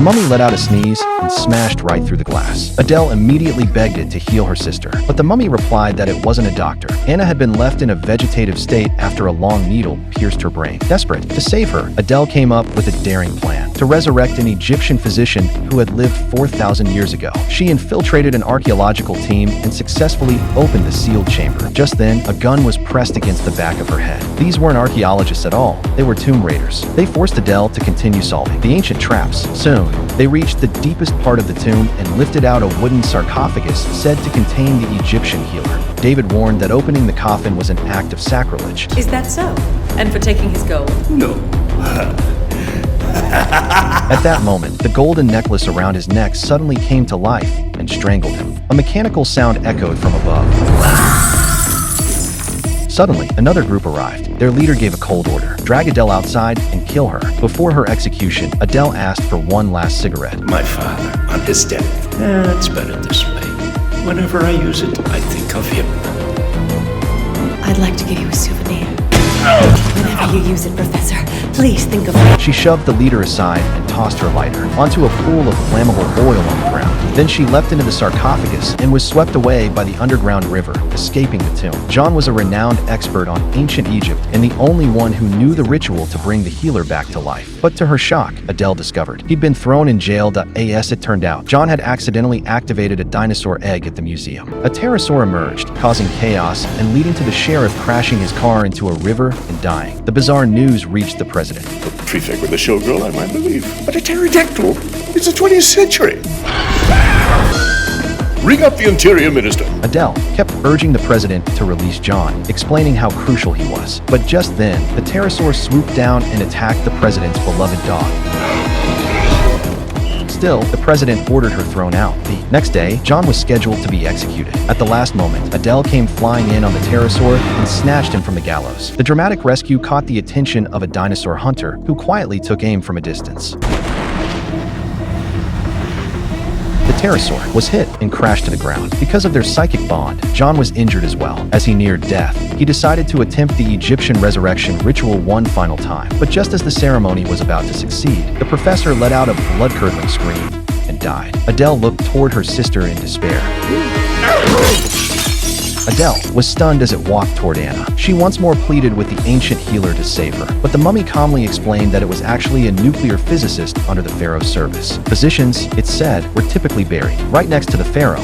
mummy let out a sneeze and smashed right through the glass. Adele immediately begged it to heal her sister, but the mummy replied that it wasn't a doctor. Anna had been left in a vegetative state after a long needle pierced her brain. Desperate to save her, Adele came up with a daring plan to resurrect an Egyptian physician who had lived 4,000 years ago. She infiltrated an archaeological team and successfully opened the sealed chamber. Just then, a gun was pressed against the back of her head. These weren't archaeologists at all. They were tomb raiders. They forced Adele to continue solving the ancient traps. Soon, they reached the deepest part of the tomb and lifted out a wooden sarcophagus said to contain the Egyptian healer. David warned that opening the coffin was an act of sacrilege. Is that so? And for taking his gold? No. At that moment, the golden necklace around his neck suddenly came to life and strangled him. A mechanical sound echoed from above. Suddenly, another group arrived. Their leader gave a cold order: drag Adele outside and kill her. Before her execution, Adele asked for one last cigarette. My father, on his death. It's better this way. Whenever I use it, I think of him. I'd like to give you a souvenir. Whenever you use it, Professor, please think of me. She shoved the leader aside and tossed her lighter onto a pool of flammable oil on the ground. Then she leapt into the sarcophagus and was swept away by the underground river, escaping the tomb. John was a renowned expert on ancient Egypt and the only one who knew the ritual to bring the healer back to life. But to her shock, Adele discovered he'd been thrown in jail. As it turned out, John had accidentally activated a dinosaur egg at the museum. A pterosaur emerged, causing chaos and leading to the sheriff crashing his car into a river and dying. The bizarre news reached the president. A prefect with a showgirl, I might believe. But a pterodactyl? It's the 20th century. Ring up the Interior Minister. Adele kept urging the president to release John, explaining how crucial he was. But just then, the pterosaur swooped down and attacked the president's beloved dog. Still, the president ordered her thrown out. The next day, John was scheduled to be executed. At the last moment, Adele came flying in on the pterosaur and snatched him from the gallows. The dramatic rescue caught the attention of a dinosaur hunter who quietly took aim from a distance. The pterosaur was hit and crashed to the ground. Because of their psychic bond, John was injured as well. As he neared death, he decided to attempt the Egyptian resurrection ritual one final time. But just as the ceremony was about to succeed, the professor let out a blood-curdling scream and died. Adele looked toward her sister in despair. Adele was stunned as it walked toward Anna. She once more pleaded with the ancient healer to save her, but the mummy calmly explained that it was actually a nuclear physicist under the pharaoh's service. Physicians, it said, were typically buried right next to the pharaoh.